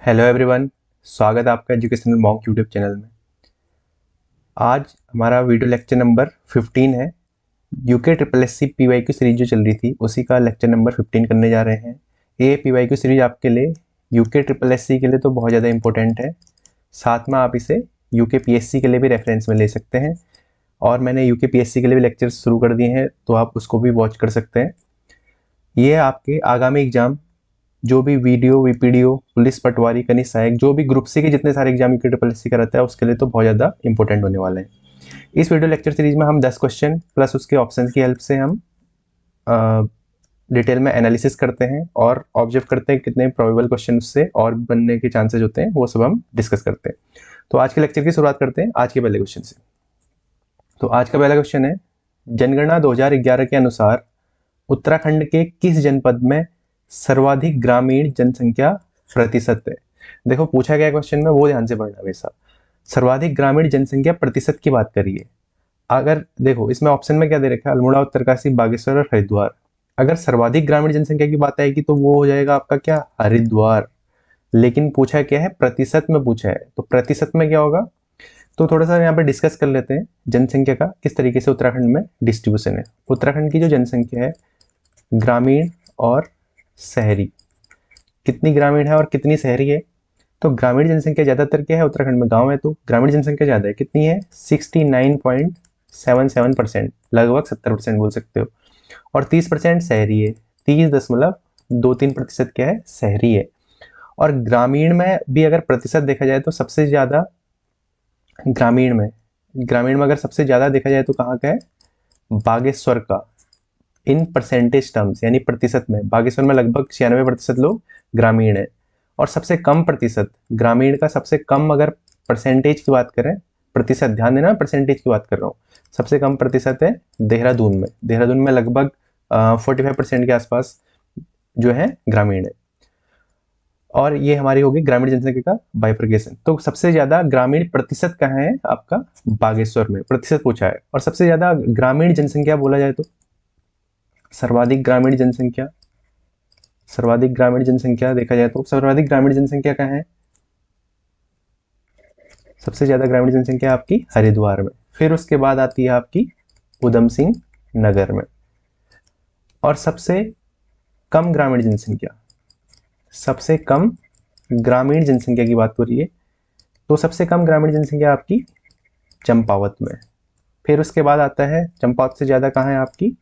Hello everyone, स्वागत है आपका एजुकेशनल मॉन्क यूट्यूब चैनल में। आज हमारा वीडियो लेक्चर नंबर 15 है। UK triple S C P Y Q series जो चल रही थी उसी का लेक्चर नंबर 15 करने जा रहे हैं। ये पी वाई क्यू सीरीज आपके लिए यूके ट्रिपल एस सी के लिए तो बहुत ज़्यादा इंपॉर्टेंट है, साथ में आप इसे यूके पी एस सी के लिए भी रेफरेंस में ले सकते हैं। और मैंने यूके पी एस सी के लिए भी लेक्चर्स शुरू कर दिए हैं, तो आप उसको भी वॉच कर सकते हैं। ये आपके आगामी एग्जाम, जो भी वीडियो वीपीडीओ पुलिस पटवारी कनिष्ठ सहायक, जो भी ग्रुप सी के जितने सारे exam UK triple S C का रहता है उसके लिए तो बहुत ज़्यादा इंपॉर्टेंट होने वाले हैं। इस वीडियो लेक्चर सीरीज में हम 10 क्वेश्चन प्लस उसके ऑप्शन की हेल्प से हम डिटेल में एनालिसिस करते हैं और ऑब्जर्व करते हैं कितने प्रोबेबल क्वेश्चन उससे और बनने के चांसेस होते हैं, वो सब हम डिस्कस करते हैं। तो आज के लेक्चर की शुरुआत करते हैं आज के पहले क्वेश्चन से। तो आज का पहला क्वेश्चन है, जनगणना 2011 के अनुसार उत्तराखंड के किस जनपद में सर्वाधिक ग्रामीण जनसंख्या प्रतिशत है। देखो पूछा गया क्वेश्चन में, वो ध्यान से पढ़ना हमेशा। सर्वाधिक ग्रामीण जनसंख्या प्रतिशत की बात करिए। अगर देखो इसमें ऑप्शन में क्या दे रखा है, अल्मोड़ा, उत्तरकाशी, बागेश्वर और हरिद्वार। अगर सर्वाधिक ग्रामीण जनसंख्या की बात आएगी तो वो हो जाएगा आपका क्या, हरिद्वार। लेकिन पूछा क्या है, प्रतिशत में पूछा है, तो प्रतिशत में क्या होगा। तो थोड़ा सा यहाँ पे डिस्कस कर लेते हैं जनसंख्या का किस तरीके से उत्तराखंड में डिस्ट्रीब्यूशन है। उत्तराखंड की जो जनसंख्या है, ग्रामीण और शहरी, कितनी ग्रामीण है और कितनी शहरी है। तो ग्रामीण जनसंख्या ज़्यादातर क्या है, उत्तराखंड में गांव है, तो ग्रामीण जनसंख्या ज़्यादा है। कितनी है, 69.77%, लगभग 70% बोल सकते हो। और 30% शहरी है, 30.23% क्या है, शहरी है। और ग्रामीण में भी अगर प्रतिशत देखा जाए तो सबसे ज़्यादा ग्रामीण में अगर सबसे ज़्यादा देखा जाए तो कहाँ का है, बागेश्वर का। इन परसेंटेज टर्म्स यानी प्रतिशत में बागेश्वर में लगभग 96% लोग ग्रामीण है। और सबसे कम प्रतिशत ग्रामीण का, सबसे कम अगर परसेंटेज की बात करें, प्रतिशत ध्यान देना, परसेंटेज की बात कर रहा हूँ, सबसे कम प्रतिशत है देहरादून में लगभग 45% के आसपास जो है ग्रामीण है। और ये हमारी होगी ग्रामीण जनसंख्या का बाइफर्केशन। तो सबसे ज्यादा ग्रामीण प्रतिशत कहाँ है आपका, बागेश्वर में प्रतिशत पूछा है। और सबसे ज्यादा ग्रामीण जनसंख्या बोला जाए तो सर्वाधिक ग्रामीण जनसंख्या देखा जाए तो सर्वाधिक ग्रामीण जनसंख्या कहाँ है, सबसे ज्यादा ग्रामीण जनसंख्या आपकी हरिद्वार में। फिर उसके बाद आती है आपकी उधम सिंह नगर में। और सबसे कम ग्रामीण जनसंख्या की बात करिए तो सबसे कम ग्रामीण जनसंख्या आपकी चंपावत में। फिर उसके बाद आता है, चंपावत से ज्यादा कहाँ है आपकी,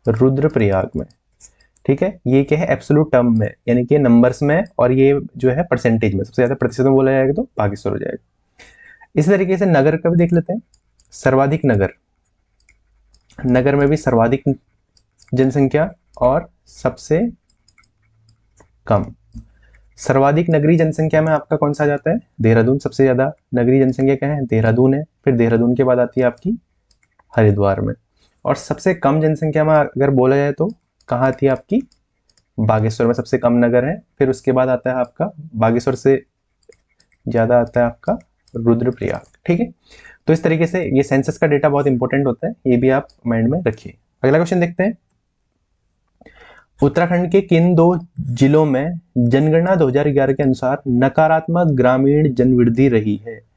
रुद्रप्रयाग में। ठीक है, ये क्या है, एब्सोल्यूट टर्म में, यानी कि नंबर्स में, और ये जो है परसेंटेज में सबसे ज्यादा प्रतिशत में बोला जाएगा तो बागेश्वर हो जाएगा। इसी तरीके से नगर का भी देख लेते हैं। सर्वाधिक नगर में भी सर्वाधिक जनसंख्या और सबसे कम। सर्वाधिक नगरीय जनसंख्या में आपका कौन सा जाता है, देहरादून। सबसे ज्यादा नगरीय जनसंख्या क्या है, देहरादून है। फिर देहरादून के बाद आती है आपकी हरिद्वार में। और सबसे कम जनसंख्या में अगर बोला जाए तो कहाँ आती है आपकी, बागेश्वर में सबसे कम नगर है। फिर उसके बाद आता है आपका, बागेश्वर से ज्यादा आता है आपका रुद्रप्रयाग। ठीक है, तो इस तरीके से ये सेंसस का डेटा बहुत इंपॉर्टेंट होता है, ये भी आप माइंड में रखिए। अगला क्वेश्चन देखते हैं, उत्तराखंड के किन दो जिलों में जनगणना 2011 के अनुसार नकारात्मक ग्रामीण जनवृद्धि रही है।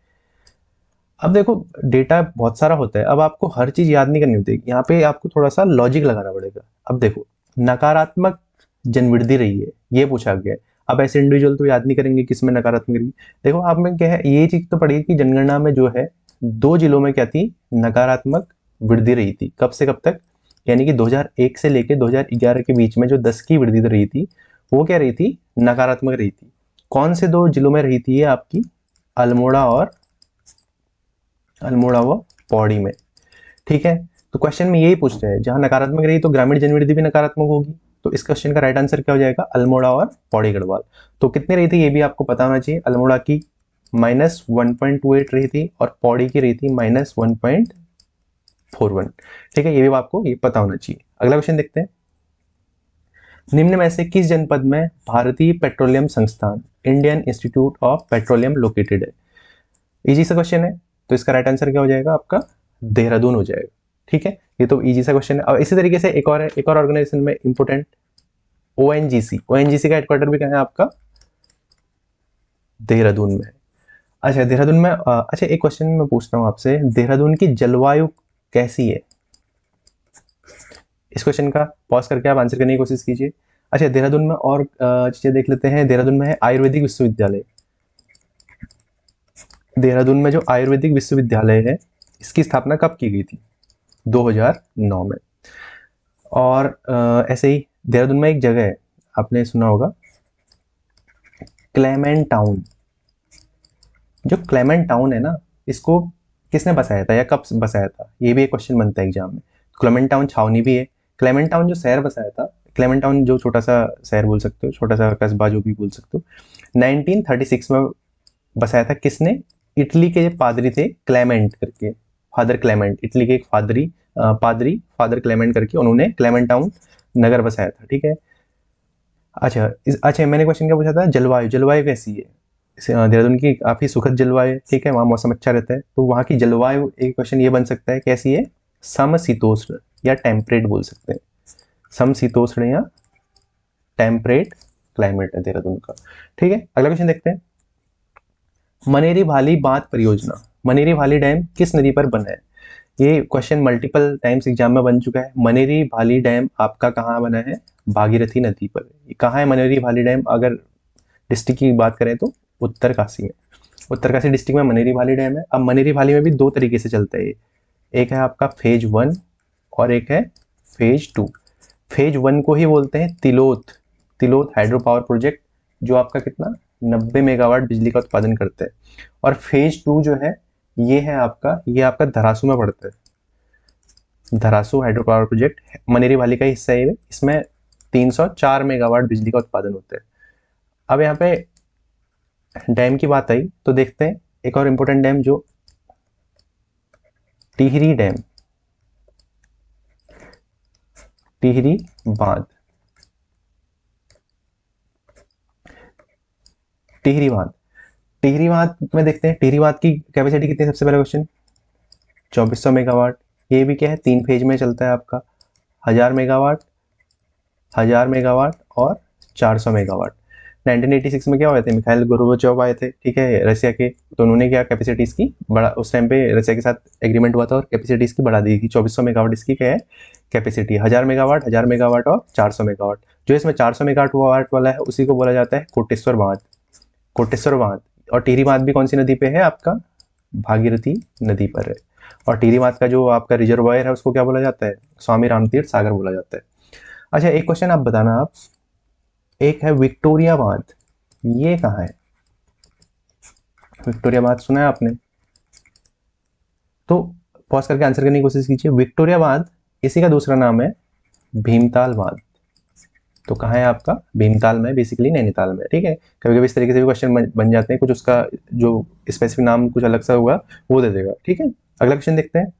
अब देखो डेटा बहुत सारा होता है, अब आपको हर चीज याद नहीं करनी होती, यहाँ पे आपको थोड़ा सा लॉजिक लगाना पड़ेगा। अब देखो नकारात्मक जनवृद्धि रही है, ये पूछा गया है। अब ऐसे इंडिविजुअल तो याद नहीं करेंगे किसमें नकारात्मक रही। देखो आप में क्या है, ये चीज तो पड़ी कि जनगणना में जो है 2 जिलों में क्या थी, नकारात्मक वृद्धि रही थी। कब से कब तक, यानी कि 2001 से लेकर 2011 के बीच में जो 10 की वृद्धि रही थी वो क्या रही थी, नकारात्मक रही थी। कौन से 2 जिलों में रही थी ये आपकी, अल्मोड़ा व पौड़ी में। ठीक है, तो क्वेश्चन में यही पूछते हैं, जहां नकारात्मक रही तो ग्रामीण जनवृद्धि भी नकारात्मक होगी। तो इस क्वेश्चन का राइट आंसर क्या हो जाएगा, अल्मोड़ा और पौड़ी गढ़वाल। तो कितनी रही थी ये भी आपको पता होना चाहिए। अल्मोड़ा की -1.28 रही थी और पौड़ी की रही थी -1.41। ठीक है, ये भी आपको ये पता होना चाहिए। अगला क्वेश्चन देखते हैं, निम्न में से किस जनपद में भारतीय पेट्रोलियम संस्थान Indian institute of petroleum located है। इजी सा क्वेश्चन है, तो इसका राइट आंसर क्या हो जाएगा आपका, देहरादून हो जाएगा। ठीक है, ये तो इजी सा क्वेश्चन है। और इसी तरीके से एक और ऑर्गेनाइजेशन में इंपोर्टेंट, ओएनजीसी का हेडक्वार्टर भी कहाँ है आपका, देहरादून में। अच्छा देहरादून में अच्छा एक क्वेश्चन मैं पूछता हूँ आपसे, देहरादून की जलवायु कैसी है? इस क्वेश्चन का पॉज करके आप आंसर करने की कोशिश कीजिए। अच्छा देहरादून में और चीजें देख लेते हैं। देहरादून में है आयुर्वेदिक विश्वविद्यालय। देहरादून में जो आयुर्वेदिक विश्वविद्यालय है, इसकी स्थापना कब की गई थी? 2009 में। और ऐसे ही देहरादून में एक जगह है, आपने सुना होगा, क्लेमेंट टाउन। जो क्लेमेंट टाउन है ना, इसको किसने बसाया था या कब बसाया था, ये भी एक क्वेश्चन बनता है एग्जाम में। क्लेमेंट टाउन छावनी भी है। क्लेमेंट टाउन जो शहर बसाया था, क्लेमेंट टाउन जो छोटा सा शहर बोल सकते हो, छोटा सा कस्बा जो भी बोल सकते हो, 1936 में बसाया था। किसने? इटली के पादरी थे क्लेमेंट करके, फादर क्लेमेंट, इटली के एक पादरी फादर क्लेमेंट करके, उन्होंने क्लेमेंट टाउन नगर बसाया था। ठीक है। अच्छा मैंने क्वेश्चन क्या पूछा था? जलवायु, जलवायु कैसी है? देहरादून की काफी सुखद जलवायु है, ठीक है, वहाँ मौसम अच्छा रहता है। तो वहाँ की जलवायु, एक क्वेश्चन ये बन सकता है कैसी है? समशीतोष्ण या टेम्परेट बोल सकते हैं। समशीतोष्ण या टेम्परेट क्लाइमेट है देहरादून का। ठीक है, अगला क्वेश्चन देखते हैं। मनेरी भाली बांध परियोजना, मनेरी भाली डैम किस नदी पर बना है? ये क्वेश्चन मल्टीपल टाइम्स एग्जाम में बन चुका है। मनेरी भाली डैम आपका कहाँ बना है? भागीरथी नदी पर। ये कहाँ है मनेरी भाली डैम? अगर डिस्ट्रिक्ट की बात करें तो उत्तरकाशी में, उत्तरकाशी डिस्ट्रिक्ट में मनेरी भाली डैम है। अब मनेरी भाली में भी दो तरीके से चलता है ये, एक है आपका फेज 1 और एक है फेज 2। फेज 1 को ही बोलते हैं तिलोत, तिलोत हाइड्रो पावर प्रोजेक्ट, जो आपका कितना 90 मेगावाट बिजली का उत्पादन करते हैं। और फेज 2 जो है ये है आपका, ये आपका धरासू में पड़ता है। धरासू हाइड्रो पावर प्रोजेक्ट मनेरी वाली का हिस्सा है, इसमें 304 मेगावाट बिजली का उत्पादन होता है। अब यहाँ पे डैम की बात आई तो देखते हैं एक और इम्पोर्टेंट डैम, जो टिहरी डैम, टिहरी बांध, टिहरी बांध। टिहरी बांध में देखते हैं टिहरी बांध की कैपेसिटी कितनी है। सबसे पहला क्वेश्चन 2400 मेगावाट। ये भी क्या है, 3 फेज में चलता है आपका, 1000 मेगावाट, 1000 मेगावाट और 400 मेगावाट। 1986 में क्या हुए थे, मिखाइल गोर्बाचोव आए थे, ठीक है, रशिया के, तो उन्होंने क्या कैपेसिटी इसकी बढ़ा, उस टाइम पे रशिया के साथ एग्रीमेंट हुआ था और कैपेसिटी इसकी बढ़ा दी थी। 2400 मेगावाट इसकी क्या है कैपेसिटी, 1000 मेगावाट, 1000 मेगावाट और 400 मेगावाट। जो इसमें 400 मेगावाट वाला है उसी को बोला जाता है कोटेश्वर बांध, कोटेश्वर बांध। और टिहरी बांध भी कौन सी नदी पे है आपका? भागीरथी नदी पर है। और टिहरी बांध का जो आपका रिजर्वायर है उसको क्या बोला जाता है? स्वामी रामतीर्थ सागर बोला जाता है। अच्छा एक क्वेश्चन आप बताना आप, एक है विक्टोरिया बांध, ये कहाँ है? विक्टोरिया बांध सुना है आपने? तो पॉज करके आंसर करने की कोशिश कीजिए। विक्टोरिया बांध, इसी का दूसरा नाम है भीमताल बांध। तो कहाँ है आपका? भीमताल में, बेसिकली नैनीताल में। ठीक है, कभी कभी इस तरीके से भी क्वेश्चन बन जाते हैं, कुछ उसका जो स्पेसिफिक नाम कुछ अलग सा होगा वो दे देगा। ठीक है, अगला क्वेश्चन देखते हैं।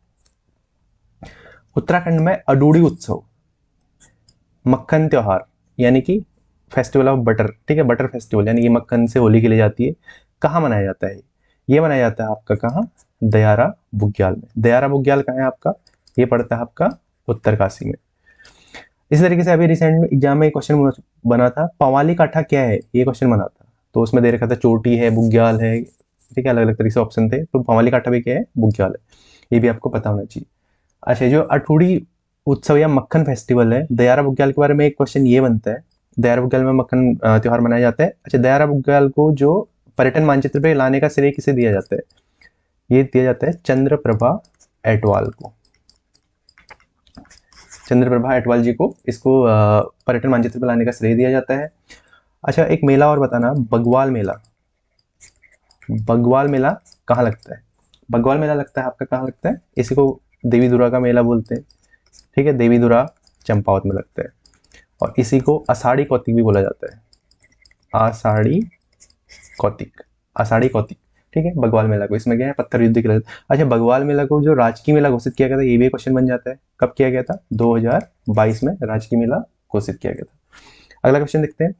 उत्तराखंड में अडूडी उत्सव, मक्खन त्योहार यानी कि फेस्टिवल ऑफ बटर, ठीक है, बटर फेस्टिवल यानी कि मक्खन से होली खेली जाती है, कहाँ मनाया जाता है? ये मनाया जाता है आपका कहाँ? दयारा बुग्याल में। दयारा बुग्याल कहाँ है आपका? ये पड़ता है आपका उत्तरकाशी में। इसी तरीके से अभी रिसेंट में एग्जाम में क्वेश्चन बना था, पवाली काठा क्या है, ये क्वेश्चन बना था। तो उसमें दे रखा था चोटी है, बुग्याल है, ठीक है, अलग अलग तरीके से ऑप्शन थे। तो पवाली काठा भी क्या है? बुग्याल है। ये भी आपको पता होना चाहिए। अच्छा जो अठूड़ी उत्सव या मक्खन फेस्टिवल है, दयारा बुग्याल के बारे में एक क्वेश्चन ये बनता है, दयारा बुग्याल में मक्खन त्योहार मनाया जाता है। अच्छा दयारा बुग्याल को जो पर्यटन मानचित्र पे लाने का श्रेय किसे दिया जाता है? ये दिया जाता है चंद्रप्रभा एटवाल को। चंद्रप्रभा एटवाल जी को इसको पर्यटन मानचित्र पर लाने का श्रेय दिया जाता है। अच्छा एक मेला और बताना, बगवाल मेला, बगवाल मेला कहाँ लगता है? बगवाल मेला लगता है आपका कहाँ लगता है? इसी को देवी दुर्गा का मेला बोलते हैं, ठीक है, देवी दुर्गा चंपावत में लगता है। और इसी को आषाढ़ी कौतिक भी बोला जाता है, आषाढ़ी कौतिक, आषाढ़ी कौतिक, ठीक है, बगवाल मेला को। इसमें क्या है, पत्थर युद्ध के लिए। अच्छा बगवाल मेला को जो राजकीय मेला घोषित किया गया था, ये भी क्वेश्चन बन जाता है, कब किया गया था? 2022 में राजकीय मेला घोषित किया गया था। अगला क्वेश्चन देखते हैं,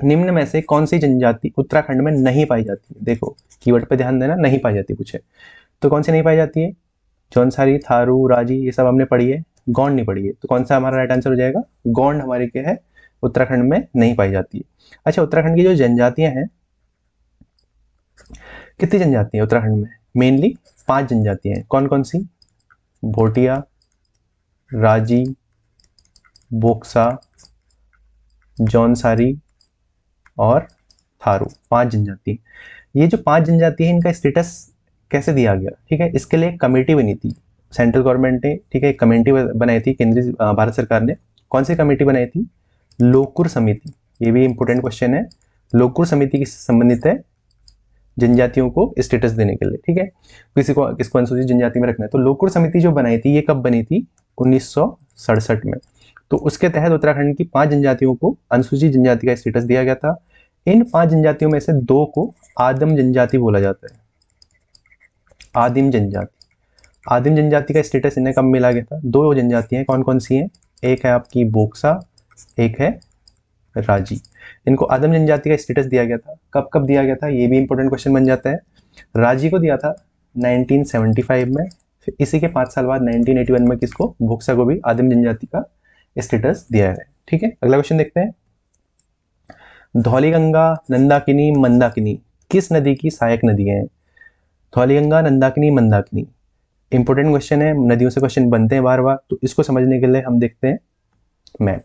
निम्न में से कौन सी जनजाति उत्तराखंड में नहीं पाई जाती है? देखो कीवर्ड पे ध्यान देना, नहीं पाई जाती कुछ है, तो कौन सी नहीं पाई जाती है? जौनसारी, थारू, राजी, ये सब हमने पढ़ी है, गोंड नहीं पढ़ी है। तो कौन सा हमारा राइट आंसर हो जाएगा? गोंड हमारी क्या है? उत्तराखंड में नहीं पाई जाती है। अच्छा उत्तराखंड की जो जनजातियां हैं कितनी जनजातियां उत्तराखंड में? मेनली 5 जनजातियां हैं। कौन कौन सी? भोटिया, राजी, बोक्सा, जौनसारी और थारू। 5 जनजाति। ये जो 5 जनजाति है इनका स्टेटस कैसे दिया गया? ठीक है, इसके लिए एक कमेटी बनी थी सेंट्रल गवर्नमेंट ने। ठीक है, एक कमेटी बनाई थी केंद्रीय भारत सरकार ने। कौन सी कमेटी बनाई थी? लोकुर समिति। ये भी इंपॉर्टेंट क्वेश्चन है। लोकुर समिति किससे संबंधित है? जनजातियों को स्टेटस देने के लिए। ठीक है, किसी को किसको अनुसूचित जनजाति में रखना है। तो लोकुर समिति जो बनाई थी ये कब बनी थी? 1967 में। तो उसके तहत उत्तराखंड की 5 जनजातियों को अनुसूचित जनजाति का स्टेटस दिया गया था। इन 5 जनजातियों में से 2 को आदिम जनजाति बोला जाता है। आदिम जनजाति। आदिम जनजाति का स्टेटस इन्हें कब मिला गया था? 2 जनजातियां कौन कौन सी हैं? एक है आपकी बोक्सा, एक है राजी। इनको आदिम जनजाति का स्टेटस दिया गया था। कब कब दिया गया था? ये भी इंपॉर्टेंट क्वेश्चन बन जाता है। राजी को दिया था 1975 में। फिर इसी के 5 साल बाद 1981 में किसको? बोक्सा को भी आदिम जनजाति का स्टेटस दिया है। ठीक है, अगला क्वेश्चन देखते हैं। धौलीगंगा, नंदाकिनी, मंदाकिनी किस नदी की सहायक नदी है? धौलीगंगा, नंदाकिनी, मंदाकिनी इंपॉर्टेंट क्वेश्चन है। नदियों से क्वेश्चन बनते हैं बार बार, तो इसको समझने के लिए हम देखते हैं मैप।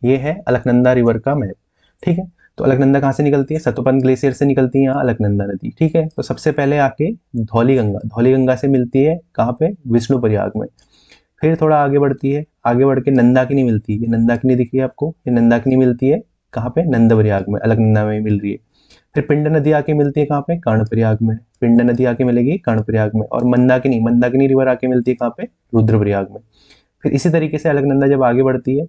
ये है अलकनंदा रिवर का मैप। ठीक है, तो अलकनंदा कहाँ से निकलती है? सतोपन ग्लेशियर से निकलती है यहाँ अलकनंदा नदी। ठीक है, तो सबसे पहले आके धौलीगंगा, धौलीगंगा से मिलती है कहाँ पे? विष्णुप्रयाग में। फिर थोड़ा आगे बढ़ती है, आगे बढ़ के नंदाकिनी मिलती है। नंदाकिनी दिखी है आपको? ये नंदाकिनी मिलती है कहाँ पे? नंदप्रयाग में, अलकनंदा में मिल रही है। फिर पिंड नदी आके मिलती है कहाँ पे? कर्णप्रयाग में। पिंड नदी आके मिलेगी कर्णप्रयाग में। और मंदाकिनी, मंदाकिनी रिवर आके मिलती है कहाँ पे? रुद्रप्रयाग में। फिर इसी तरीके से अलकनंदा जब आगे बढ़ती है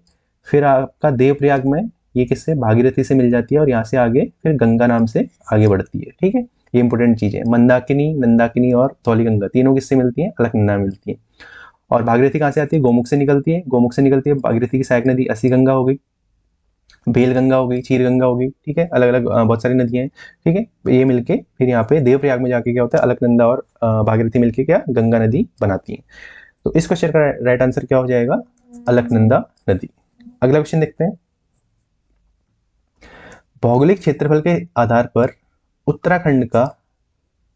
फिर आपका देवप्रयाग में ये किससे? भागीरथी से मिल जाती है और यहाँ से आगे फिर गंगा नाम से आगे बढ़ती है। ठीक है, ये इंपॉर्टेंट चीज है। मंदाकिनी, नंदाकिनी और धौलीगंगा तीनों किससे मिलती है? अलकनंदा में मिलती है। और भागीरथी कहाँ से आती है? गोमुख से निकलती है। गोमुख से निकलती है भागीरथी की सहायक नदी असी गंगा हो गई, बेलगंगा हो गई, चीर गंगा हो गई। ठीक है, अलग अलग बहुत सारी नदियां हैं। ठीक है, ये मिलके फिर यहाँ पे देवप्रयाग में जाके क्या होता है? अलकनंदा और भागीरथी मिलके क्या? गंगा नदी बनाती है। तो इस क्वेश्चन का राइट आंसर क्या हो जाएगा? अलकनंदा नदी। अगला क्वेश्चन देखते हैं। भौगोलिक क्षेत्रफल के आधार पर उत्तराखंड का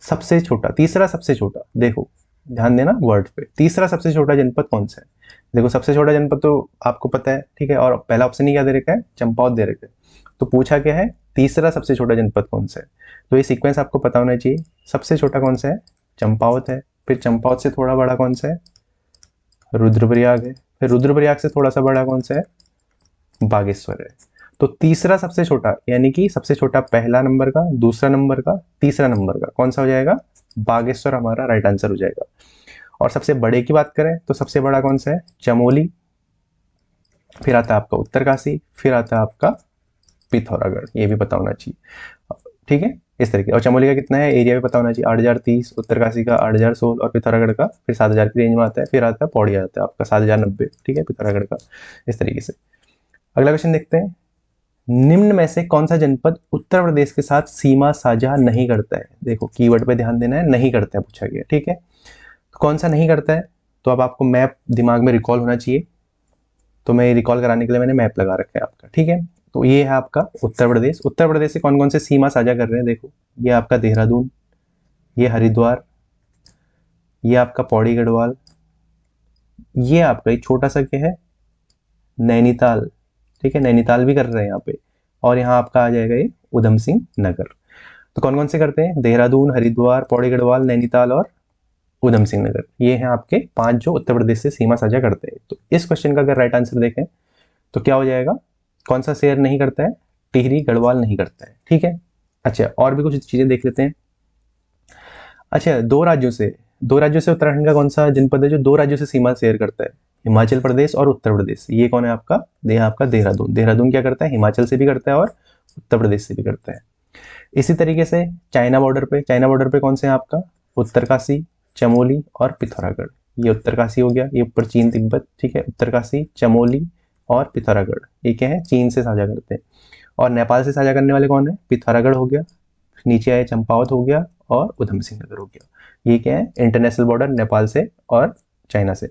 सबसे छोटा, तीसरा सबसे छोटा, देखो ध्यान देना वर्ड पे, तीसरा सबसे छोटा जनपद कौन सा है? देखो सबसे छोटा जनपद तो आपको पता है। ठीक है, और पहला ऑप्शन ही क्या दे रखा है? चंपावत दे रखा है। तो पूछा क्या है? तीसरा सबसे छोटा जनपद कौन सा है? तो ये सीक्वेंस आपको पता होना चाहिए। सबसे छोटा कौन सा है? चंपावत है। फिर चंपावत से थोड़ा बड़ा कौन सा है? रुद्रप्रयाग है। फिर रुद्रप्रयाग से थोड़ा सा बड़ा कौन सा है? बागेश्वर है। तो तीसरा सबसे छोटा यानी कि सबसे छोटा पहला नंबर का, दूसरा नंबर का, तीसरा नंबर का कौन सा हो जाएगा? बागेश्वर हमारा राइट आंसर हो जाएगा। और सबसे बड़े की बात करें तो सबसे बड़ा कौन सा है? चमोली। फिर आता है आपका उत्तरकाशी, फिर आता है आपका पिथौरागढ़। ये भी पता होना चाहिए। ठीक है, इस तरीके। और चमोली का कितना है एरिया भी पता होना चाहिए, 8030, उत्तरकाशी का 8016 और पिथौरागढ़ का फिर 7000 की रेंज में आता है। फिर आता है पौड़ी आता है आपका 7090। ठीक है, पिथौरागढ़ का इस तरीके से। अगला क्वेश्चन देखते हैं। निम्न में से कौन सा जनपद उत्तर प्रदेश के साथ सीमा साझा नहीं करता है? देखो कीवर्ड पे ध्यान देना है, नहीं करता है पूछा गया। ठीक है, तो कौन सा नहीं करता है? तो अब आपको मैप दिमाग में रिकॉल होना चाहिए, तो मैं रिकॉल कराने के लिए मैंने मैप लगा रखा है आपका। ठीक है, तो ये है आपका उत्तर प्रदेश। उत्तर प्रदेश से कौन कौन से सीमा साझा कर रहे हैं? देखो ये आपका देहरादून, ये हरिद्वार, ये आपका पौड़ी गढ़वाल, ये आपका एक छोटा सा क्या है? नैनीताल। ठीक है, नैनीताल भी कर रहे हैं यहाँ पे। और यहाँ आपका आ जाएगा ये उधम सिंह नगर। तो कौन कौन से करते हैं? देहरादून, हरिद्वार, पौड़ी गढ़वाल, नैनीताल और उधम सिंह नगर। ये हैं आपके 5 जो उत्तर प्रदेश से सीमा साझा करते हैं। तो इस क्वेश्चन का अगर राइट आंसर देखें तो क्या हो जाएगा? कौन सा शहर नहीं करता है? टिहरी गढ़वाल नहीं करता है। ठीक है, अच्छा और भी कुछ चीजें देख लेते हैं। अच्छा, दो राज्यों से उत्तराखंड का कौन सा जनपद है जो 2 राज्यों से सीमा शेयर करता है? हिमाचल प्रदेश और उत्तर प्रदेश। ये कौन है आपका? ये आपका देहरादून। देहरादून क्या करता है? हिमाचल से भी करता है और उत्तर प्रदेश से भी करता है। इसी तरीके से चाइना बॉर्डर पे, चाइना बॉर्डर पे कौन से हैं आपका? उत्तरकाशी, चमोली और पिथौरागढ़। ये उत्तरकाशी हो गया, ये ऊपर चीन तिब्बत। ठीक है, उत्तरकाशी, चमोली और पिथौरागढ़ ये क्या है? चीन से साझा करते हैं। और नेपाल से साझा करने वाले कौन है? पिथौरागढ़ हो गया, नीचे आए चंपावत हो गया और उधम सिंह नगर हो गया। ये क्या है? इंटरनेशनल बॉर्डर नेपाल से और चाइना से।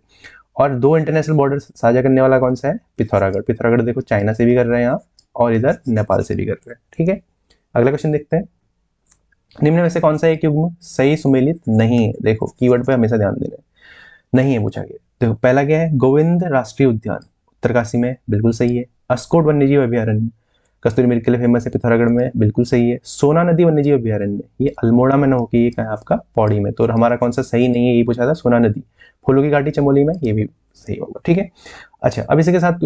और 2 इंटरनेशनल बॉर्डर साझा करने वाला कौन सा है? पिथौरागढ़। पिथौरागढ़ देखो चाइना से भी कर रहे हैं यहाँ और इधर नेपाल से भी कर रहे हैं। ठीक है, अगला क्वेश्चन देखते हैं। निम्न में से कौन सा एक युग्म सही सुमेलित नहीं है? देखो कीवर्ड पे हमेशा ध्यान देना है, नहीं है पूछा गया। देखो पहला क्या है, गोविंद राष्ट्रीय उद्यान उत्तरकाशी में, बिल्कुल सही है। अस्कोट वन्यजीव अभयारण्य कस्तूरी मृग के लिए फेमस है, पिथौरागढ़ में, बिल्कुल सही है। सोना नदी वन्यजीव अभयारण्य ये अल्मोड़ा में न होकर ये कहा आपका पौड़ी में, तो हमारा कौन सा सही नहीं है ये पूछा था, सोना नदी। फूलों की घाटी चमोली में, ये भी सही होगा, ठीक है। अच्छा अब इसी के साथ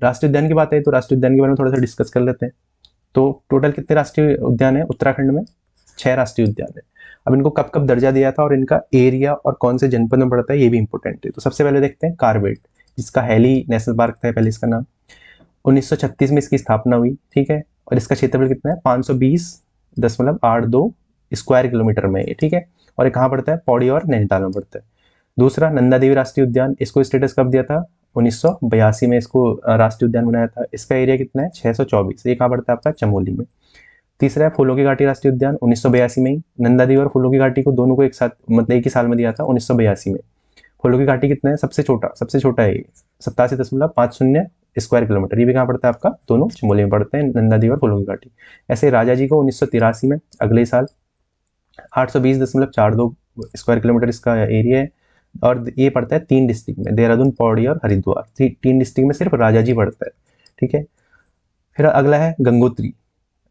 राष्ट्रीय उद्यान की बात है, तो राष्ट्रीय उद्यान के बारे में थोड़ा सा डिस्कस कर लेते हैं। तो टोटल कितने राष्ट्रीय उद्यान है उत्तराखंड में? 6 राष्ट्रीय उद्यान है। अब इनको कब कब दर्जा दिया था और इनका एरिया और कौन से जनपद में पड़ता है ये भी इंपॉर्टेंट है। तो सबसे पहले देखते हैं कार्बेट, जिसका हैली नेशनल पार्क था पहले इसका नाम। 1936 में इसकी स्थापना हुई, ठीक है। और इसका क्षेत्रफल कितना है? 520.82 स्क्वायर किलोमीटर में, ठीक है। और ये कहाँ पड़ता है? पौड़ी और नैनीताल में पड़ता है। दूसरा नंदा देवी राष्ट्रीय उद्यान, इसको स्टेटस कब दिया था? 1982 में इसको राष्ट्रीय उद्यान बनाया था। इसका एरिया कितना है? 624। ये कहाँ पड़ता है आपका? चमोली में। तीसरा है फूलों की घाटी राष्ट्रीय उद्यान, 1982 में ही। नंदा देवी और फूलों की घाटी को दोनों को एक साथ मतलब एक ही साल में दिया था, 1982 में। फूलों की घाटी कितना है? सबसे छोटा है ये, 87.50 स्क्वायर किलोमीटर। ये भी कहाँ पड़ता है आपका? दोनों चमोली में पड़ते हैं, नंदा देवी और फूलों की घाटी। ऐसे राजा जी को 1983 में, अगले साल 820.42 स्क्वायर किलोमीटर इसका एरिया है। और ये पड़ता है 3 डिस्ट्रिक्ट में, देहरादून, पौड़ी और हरिद्वार। 3 डिस्ट्रिक्ट में सिर्फ राजा जी पड़ता है, ठीक है। फिर अगला है गंगोत्री,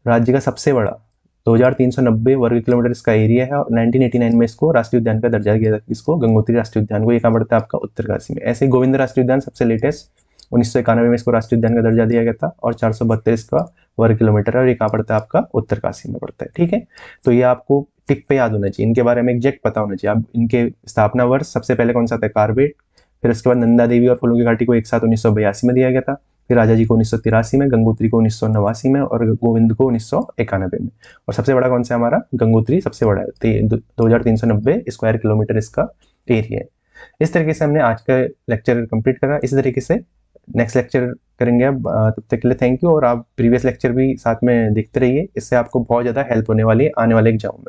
राज्य का सबसे बड़ा, 2390 वर्ग किलोमीटर इसका एरिया है। और 1989 में इसको राष्ट्रीय उद्यान का दर्जा दिया था, इसको गंगोत्री राष्ट्रीय उद्यान को। ये कहाँ पड़ता है आपका? उत्तरकाशी में। ऐसे गोविंद राष्ट्रीय उद्यान सबसे लेटेस्ट, 1991 में इसको राष्ट्रीय उद्यान का दर्जा दिया गया था और 432 का वर्ग किलोमीटर है। और ये कहाँ पड़ता है आपका? उत्तरकाशी में पड़ता है, ठीक है। तो ये आपको टिक पे याद होना चाहिए, इनके बारे में एग्जैक्ट पता होना चाहिए। अब इनके स्थापना वर्ष सबसे पहले कौन सा था? कार्बेट। फिर उसके बाद नंदा देवी और फूलों की घाटी को एक साथ 1982 में दिया गया था। फिर राजा जी को 1983 में, गंगोत्री को 1989 में और गोविंद को 1991 में। और सबसे बड़ा कौन सा हमारा? गंगोत्री सबसे बड़ा है, 2390 स्क्वायर किलोमीटर इसका एरिया है। इस तरीके से हमने आज का लेक्चर कंप्लीट करा। इसी तरीके से नेक्स्ट लेक्चर करेंगे अब। तब तक के लिए थैंक यू। और आप प्रीवियस लेक्चर भी साथ में देखते रहिए, इससे आपको बहुत ज़्यादा हेल्प होने वाली है आने वाले एग्जाम में।